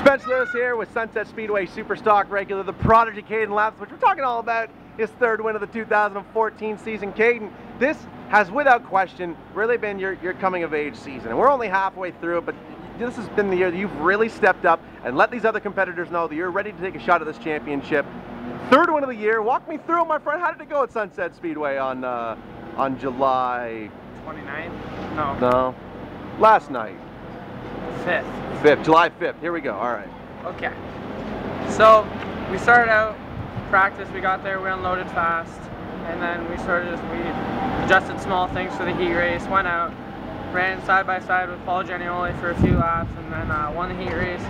Spencer Lewis here with Sunset Speedway Superstock regular, the Prodigy Cayden Lapcevich. We're talking all about his third win of the 2014 season. Cayden, this has without question really been your coming of age season. And we're only halfway through it, but this has been the year that you've really stepped up and let these other competitors know that you're ready to take a shot at this championship. Third win of the year. Walk me through it, my friend. How did it go at Sunset Speedway on July 29th? No. Last night. 5th. July 5th. Here we go. All right. Okay. So we started out practice. We got there. We unloaded fast, and then we adjusted small things for the heat race. Went out, ran side by side with Paul Genioli for a few laps, and then won the heat race.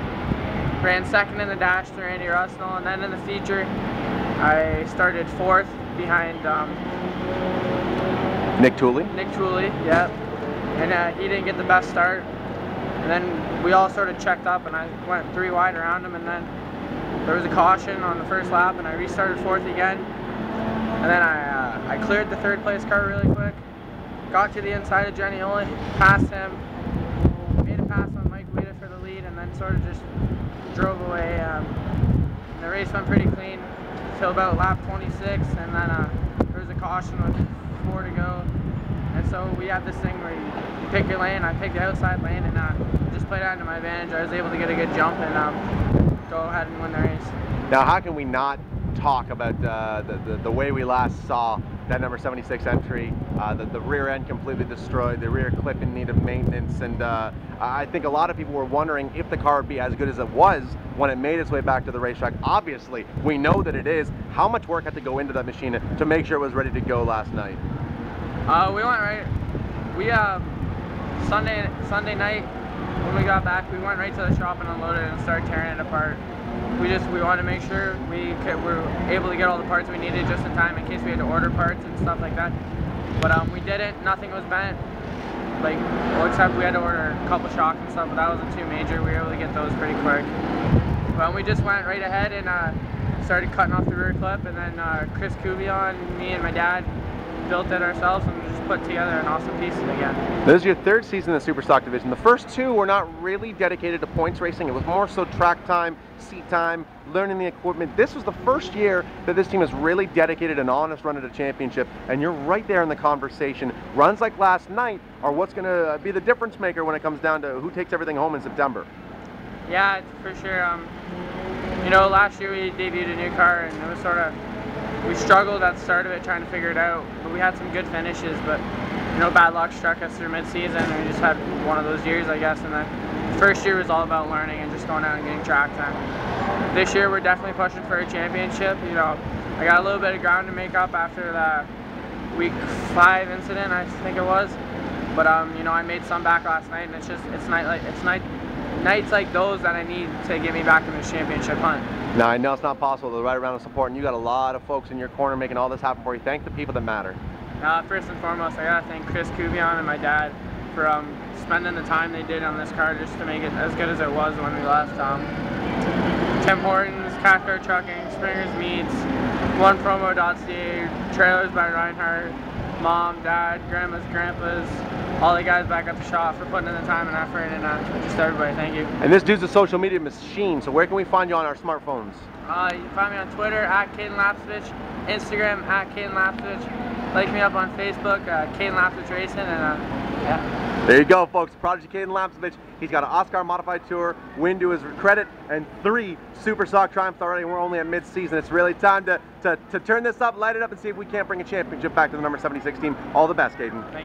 Ran second in the dash to Randy Russell, and then in the feature, I started fourth behind Nick Tooley. Yep. And he didn't get the best start. And then we all sort of checked up, and I went 3 wide around him, and then there was a caution on the first lap, and I restarted fourth again. And then I cleared the third place car really quick, got to the inside of Genioli, passed him, made a pass on Mike Guida for the lead, and then sort of just drove away. The race went pretty clean till about lap 26, and then there was a caution with 4 to go. And so we had this thing where you pick your lane. I picked the outside lane and just played out to my advantage. I was able to get a good jump and go ahead and win the race. Now, how can we not talk about the way we last saw that number 76 entry? The rear end completely destroyed, the rear clip in need of maintenance, and I think a lot of people were wondering if the car would be as good as it was when it made its way back to the racetrack. Obviously, we know that it is. How much work had to go into that machine to make sure it was ready to go last night? We went right. Sunday night when we got back, we went right to the shop and unloaded it and started tearing it apart. We wanted to make sure we were able to get all the parts we needed just in time in case we had to order parts and stuff like that. But we didn't. Nothing was bent. Except we had to order a couple shocks and stuff, but that wasn't too major. We were able to get those pretty quick. But we just went right ahead and started cutting off the rear clip, and then Chris Cuvion, me and my dad built it ourselves and just put together an awesome piece again. This is your third season in the Superstock division. The first 2 were not really dedicated to points racing. It was more so track time, seat time, learning the equipment. This was the first year that this team was really dedicated an honest run at a championship, and you're right there in the conversation. Runs like last night are what's going to be the difference maker when it comes down to who takes everything home in September. Yeah, for sure. You know, last year we debuted a new car, and it was sort of, we struggled at the start of it trying to figure it out, but we had some good finishes, but you know, bad luck struck us through mid-season, and we just had one of those years, I guess. And then the first year was all about learning and just going out and getting track time. This year we're definitely pushing for a championship. You know, I got a little bit of ground to make up after the week 5 incident, I think it was. But you know, I made some back last night, and it's nights like those that I need to get me back in this championship hunt. Now, I know it's not possible to ride around with support, and you got a lot of folks in your corner making all this happen for you. Thank the people that matter. First and foremost, I gotta thank Chris Cuvion and my dad for spending the time they did on this car just to make it as good as it was when we left. Tim Hortons, Cathcart Trucking, Springer's Meats, OnePromo.ca, Trailers by Reinhardt, Mom, Dad, Grandmas, Grandpas, all the guys back at the shop for putting in the time and effort, and just everybody, thank you. And this dude's a social media machine, so where can we find you on our smartphones? You can find me on Twitter at Cayden Lapcevich, Instagram at Cayden Lapcevich, like me up on Facebook, Cayden Lapcevich Racing, and yeah. There you go, folks. Prodigy Cayden Lapcevich. He's got an Oscar Modified Tour win to his credit and 3 Superstock triumphs already, and we're only at mid-season. It's really time to turn this up, light it up, and see if we can't bring a championship back to the number 76 team. All the best, Cayden.